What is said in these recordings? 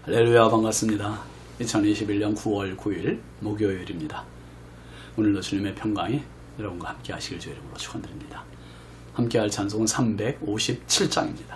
할렐루야, 반갑습니다. 2021년 9월 9일 목요일입니다. 오늘도 주님의 평강이 여러분과 함께 하시길 주의 이름으로 축원드립니다. 함께 할 찬송은 357장입니다.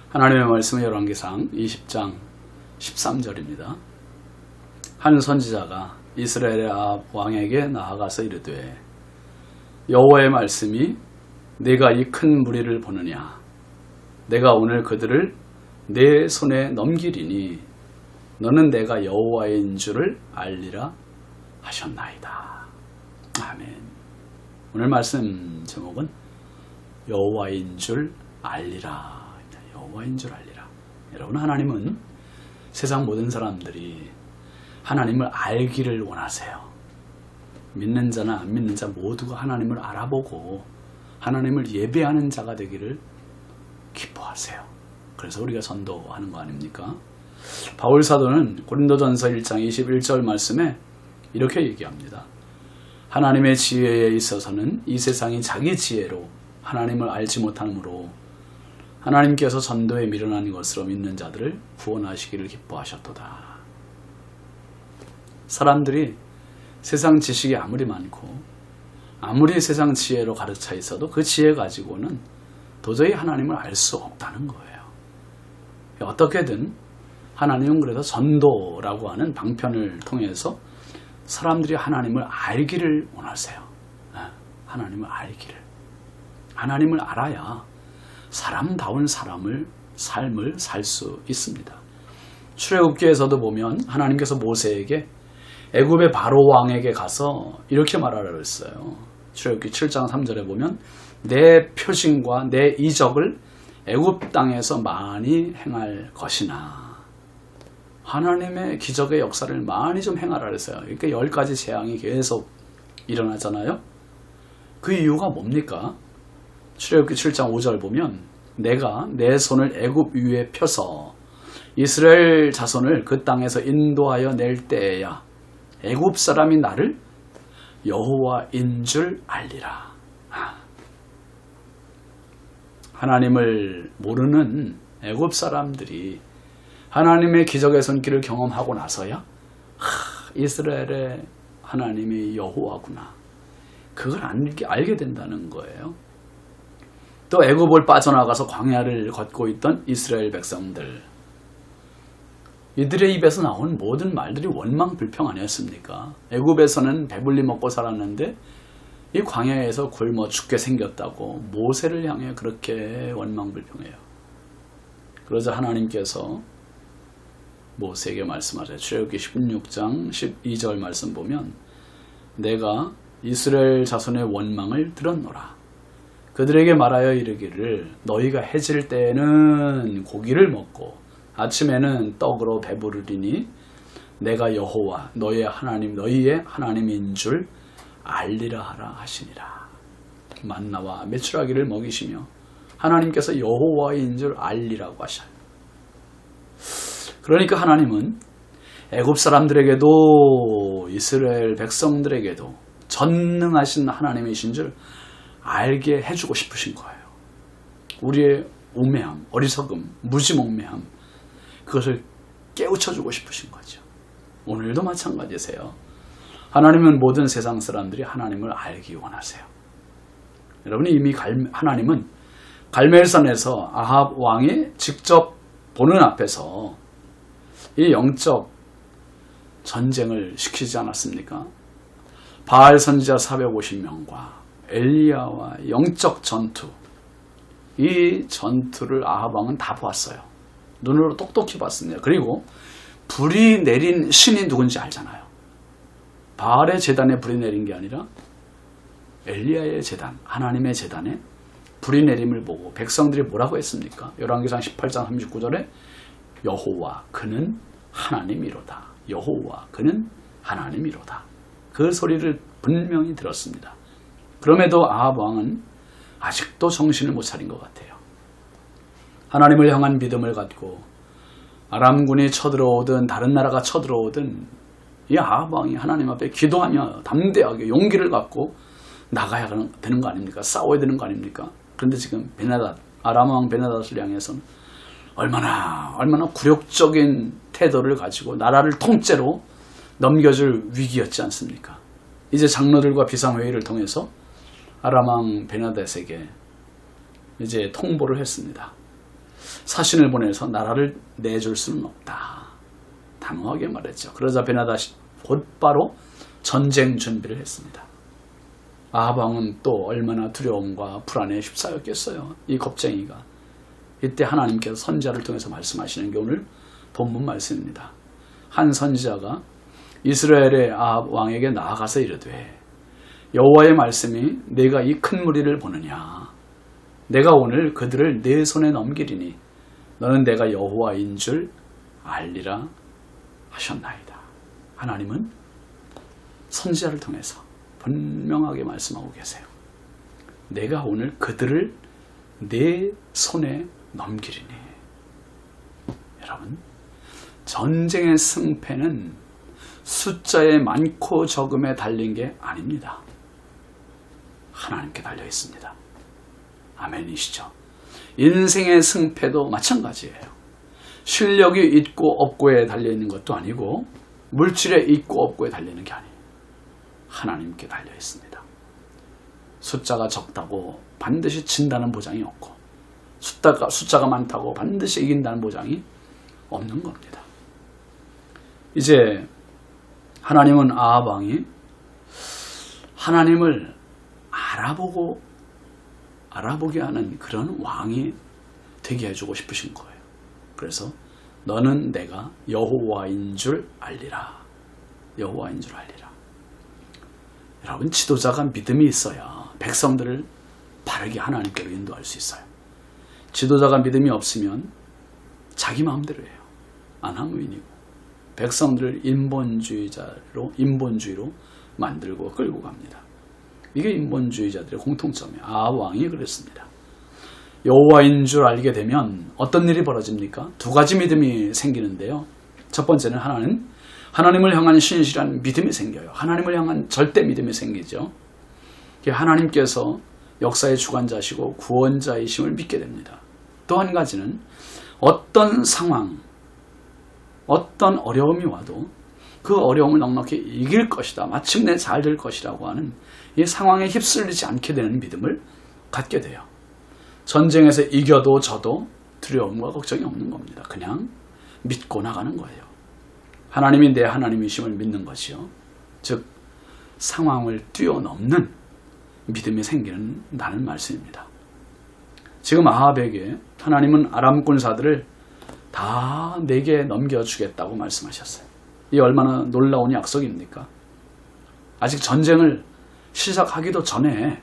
하나님의 말씀은 열왕기상 20장 13절입니다. 한 선지자가 이스라엘의 아합 왕에게 나아가서 이르되 여호와의 말씀이 네가 이 큰 무리를 보느냐 내가 오늘 그들을 내 손에 넘기리니 너는 내가 여호와인 줄을 알리라 하셨나이다. 아멘. 오늘 말씀 제목은 여호와인 줄 알리라. 여호와인 줄 알리라. 여러분, 하나님은 세상 모든 사람들이 하나님을 알기를 원하세요. 믿는 자나 안 믿는 자 모두가 하나님을 알아보고 하나님을 예배하는 자가 되기를 기뻐하세요. 그래서 우리가 전도하는 거 아닙니까? 바울 사도는 고린도전서 1장 21절 말씀에 이렇게 얘기합니다. 하나님의 지혜에 있어서는 이 세상이 자기 지혜로 하나님을 알지 못하므로 하나님께서 전도에 미련한 것으로 믿는 자들을 구원하시기를 기뻐하셨도다. 사람들이 세상 지식이 아무리 많고 아무리 세상 지혜로 가르쳐 있어도 그 지혜 가지고는 도저히 하나님을 알 수 없다는 거예요. 어떻게든 하나님은 그래서 전도라고 하는 방편을 통해서 사람들이 하나님을 알기를 원하세요. 하나님을 알기를. 하나님을 알아야 사람다운 삶을 살 수 있습니다. 출애굽기에서도 보면 하나님께서 모세에게 애굽의 바로 왕에게 가서 이렇게 말하라 그랬어요. 출애굽기 7장 3절에 보면 내 표징과 내 이적을 애굽 땅에서 많이 행할 것이나 하나님의 기적의 역사를 많이 좀 행하라 그랬어요. 그러니까 10가지 재앙이 계속 일어나잖아요. 그 이유가 뭡니까? 출애굽기 7장 5절 보면 내가 내 손을 애굽 위에 펴서 이스라엘 자손을 그 땅에서 인도하여 낼 때에야 애굽 사람이 나를 여호와인 줄 알리라. 하나님을 모르는 애굽 사람들이 하나님의 기적의 손길을 경험하고 나서야 이스라엘의 하나님이 여호와구나. 그걸 알게 된다는 거예요. 또 애굽을 빠져나가서 광야를 걷고 있던 이스라엘 백성들. 이들의 입에서 나온 모든 말들이 원망불평 아니었습니까? 애굽에서는 배불리 먹고 살았는데 이 광야에서 굶어 죽게 생겼다고 모세를 향해 그렇게 원망불평해요. 그러자 하나님께서 모세에게 말씀하세요. 출애굽기 16장 12절 말씀 보면 내가 이스라엘 자손의 원망을 들었노라. 그들에게 말하여 이르기를 너희가 해질 때에는 고기를 먹고 아침에는 떡으로 배부르리니 내가 여호와 너희의 하나님인 줄 알리라 하라 하시니라. 만나와 메추라기를 먹이시며 하나님께서 여호와인 줄 알리라고 하셔요. 그러니까 하나님은 애굽 사람들에게도 이스라엘 백성들에게도 전능하신 하나님이신 줄 알게 해주고 싶으신 거예요. 우리의 우매함, 어리석음, 무지몽매함 그것을 깨우쳐주고 싶으신 거죠. 오늘도 마찬가지세요. 하나님은 모든 세상 사람들이 하나님을 알기 원하세요. 여러분이 이미 하나님은 갈멜산에서 아합 왕이 직접 보는 앞에서 이 영적 전쟁을 시키지 않았습니까? 바알 선지자 450명과 엘리야와 영적 전투, 이 전투를 아합 왕은 다 보았어요. 눈으로 똑똑히 봤습니다. 그리고 불이 내린 신이 누군지 알잖아요. 바알의 제단에 불이 내린 게 아니라 엘리야의 제단, 하나님의 제단에 불이 내림을 보고 백성들이 뭐라고 했습니까? 열왕기상 18장 39절에 여호와 그는 하나님이로다. 여호와 그는 하나님이로다. 그 소리를 분명히 들었습니다. 그럼에도 아합 왕은 아직도 정신을 못 차린 것 같아요. 하나님을 향한 믿음을 갖고 아람군이 쳐들어오든 다른 나라가 쳐들어오든 이 아합 왕이 하나님 앞에 기도하며 담대하게 용기를 갖고 나가야 되는 거 아닙니까? 싸워야 되는 거 아닙니까? 그런데 지금 아람 왕 베나닷을 향해서는 얼마나 굴욕적인 태도를 가지고 나라를 통째로 넘겨줄 위기였지 않습니까? 이제 장로들과 비상회의를 통해서 아람 왕 베나닷에게 이제 통보를 했습니다. 사신을 보내서 나라를 내줄 수는 없다. 단호하게 말했죠. 그러자 베나닷이 곧바로 전쟁 준비를 했습니다. 아합 왕은 또 얼마나 두려움과 불안에 휩싸였겠어요. 이 겁쟁이가. 이때 하나님께서 선지자를 통해서 말씀하시는 게 오늘 본문 말씀입니다. 한 선지자가 이스라엘의 아합 왕에게 나아가서 이르되 여호와의 말씀이 내가 이 큰 무리를 보느냐 내가 오늘 그들을 내 손에 넘기리니 너는 내가 여호와인 줄 알리라 하셨나이다. 하나님은 선지자를 통해서 분명하게 말씀하고 계세요. 내가 오늘 그들을 내 손에 넘기리니. 여러분, 전쟁의 승패는 숫자의 많고 적음에 달린 게 아닙니다. 하나님께 달려 있습니다. 아멘이시죠? 인생의 승패도 마찬가지예요. 실력이 있고 없고에 달려 있는 것도 아니고 물질에 있고 없고에 달려 있는 게 아니에요. 하나님께 달려 있습니다. 숫자가 적다고 반드시 진다는 보장이 없고 숫자가 많다고 반드시 이긴다는 보장이 없는 겁니다. 이제 하나님은 아합 왕이 하나님을 알아보게 하는 그런 왕이 되게 해주고 싶으신 거예요. 그래서 너는 내가 여호와인 줄 알리라. 여호와인 줄 알리라. 여러분, 지도자가 믿음이 있어야 백성들을 바르게 하나님께로 인도할 수 있어요. 지도자가 믿음이 없으면 자기 마음대로 해요. 안하무인이고 백성들을 인본주의로 만들고 끌고 갑니다. 이게 인본주의자들의 공통점이에요. 아합 왕이 그랬습니다. 여호와인 줄 알게 되면 어떤 일이 벌어집니까? 두 가지 믿음이 생기는데요. 첫 번째는 하나님을 향한 신실한 믿음이 생겨요. 하나님을 향한 절대 믿음이 생기죠. 하나님께서 역사의 주관자시고 구원자이심을 믿게 됩니다. 또 한 가지는 어떤 상황, 어떤 어려움이 와도 그 어려움을 넉넉히 이길 것이다. 마침내 잘 될 것이라고 하는 이 상황에 휩쓸리지 않게 되는 믿음을 갖게 돼요. 전쟁에서 이겨도 져도 두려움과 걱정이 없는 겁니다. 그냥 믿고 나가는 거예요. 하나님이 내 하나님이심을 믿는 것이요. 즉 상황을 뛰어넘는 믿음이 생기는다는 말씀입니다. 지금 아합에게 하나님은 아람 군사들을 다 내게 넘겨주겠다고 말씀하셨어요. 이 얼마나 놀라운 약속입니까? 아직 전쟁을 시작하기도 전에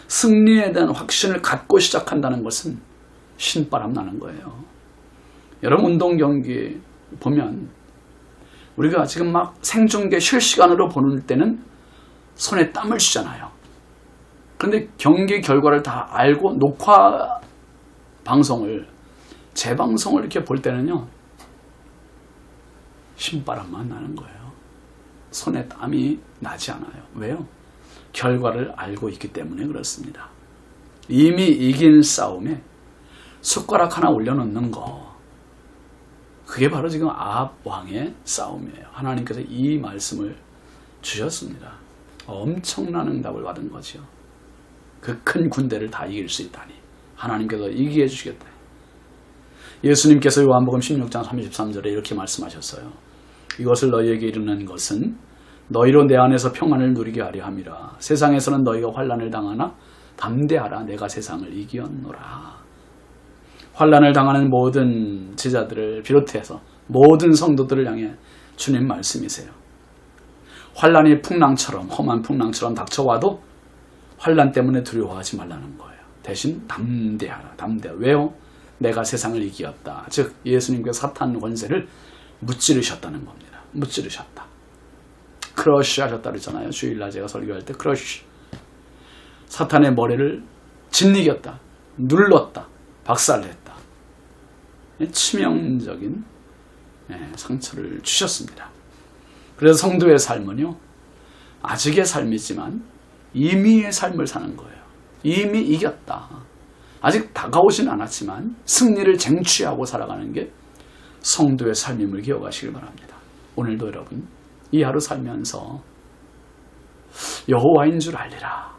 승리에 대한 확신을 갖고 시작한다는 것은 신바람 나는 거예요. 여러분 운동 경기 보면 우리가 지금 막 생중계 실시간으로 보는 때는 손에 땀을 쥐잖아요. 그런데 경기 결과를 다 알고 녹화 방송을 재방송을 이렇게 볼 때는요. 신바람만 나는 거예요. 손에 땀이 나지 않아요. 왜요? 결과를 알고 있기 때문에 그렇습니다. 이미 이긴 싸움에 숟가락 하나 올려놓는 거, 그게 바로 지금 아합 왕의 싸움이에요. 하나님께서 이 말씀을 주셨습니다. 엄청난 응답을 받은 거죠. 그 큰 군대를 다 이길 수 있다니 하나님께서 이기게 해주시겠다. 예수님께서 요한복음 16장 33절에 이렇게 말씀하셨어요. 이것을 너희에게 이르는 것은 너희로 내 안에서 평안을 누리게 하려 함이라. 세상에서는 너희가 환난을 당하나 담대하라. 내가 세상을 이기었노라. 환난을 당하는 모든 제자들을 비롯해서 모든 성도들을 향해 주님 말씀이세요. 환난이 풍랑처럼, 험한 풍랑처럼 닥쳐와도 환난 때문에 두려워하지 말라는 거예요. 대신 담대하라. 담대하라. 왜요? 내가 세상을 이기었다. 즉 예수님께서 사탄 권세를 무찌르셨다는 겁니다. 무찌르셨다. 크러쉬 하셨다 그랬잖아요. 주일날 제가 설교할 때 크러쉬. 사탄의 머리를 짓이겼다. 눌렀다. 박살냈다. 치명적인 상처를 주셨습니다. 그래서 성도의 삶은요. 아직의 삶이지만 이미의 삶을 사는 거예요. 이미 이겼다. 아직 다가오진 않았지만 승리를 쟁취하고 살아가는 게 성도의 삶임을 기억하시길 바랍니다. 오늘도 여러분 이 하루 살면서 여호와인 줄 알리라.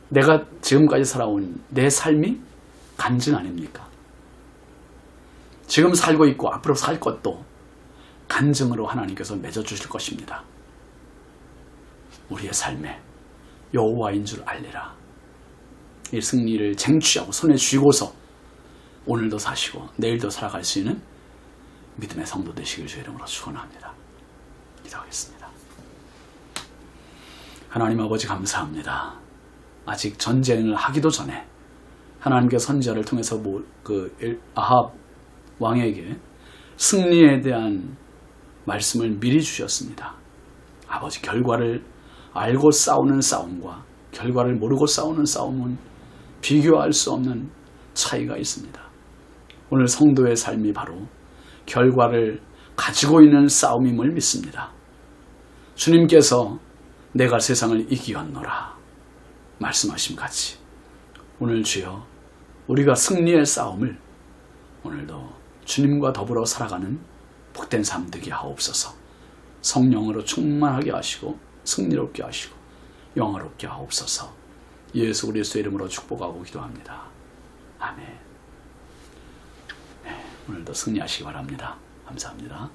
내가 지금까지 살아온 내 삶이 간증 아닙니까? 지금 살고 있고 앞으로 살 것도 간증으로 하나님께서 맺어주실 것입니다. 우리의 삶에 여호와인 줄 알리라. 이 승리를 쟁취하고 손에 쥐고서 오늘도 사시고 내일도 살아갈 수 있는 믿음의 성도 되시길 주의 이름으로 축원합니다. 기도하겠습니다. 하나님 아버지 감사합니다. 아직 전쟁을 하기도 전에 하나님께 선지자를 통해서 아합 왕에게 승리에 대한 말씀을 미리 주셨습니다. 아버지 결과를 알고 싸우는 싸움과 결과를 모르고 싸우는 싸움은 비교할 수 없는 차이가 있습니다. 오늘 성도의 삶이 바로 결과를 가지고 있는 싸움임을 믿습니다. 주님께서 내가 세상을 이기었노라 말씀하심 같이 오늘 주여 우리가 승리의 싸움을 오늘도 주님과 더불어 살아가는 복된 삶 되게 하옵소서. 성령으로 충만하게 하시고 승리롭게 하시고 영화롭게 하옵소서. 예수 그리스도의 이름으로 축복하고 기도합니다. 아멘. 네, 오늘도 승리하시기 바랍니다. 감사합니다.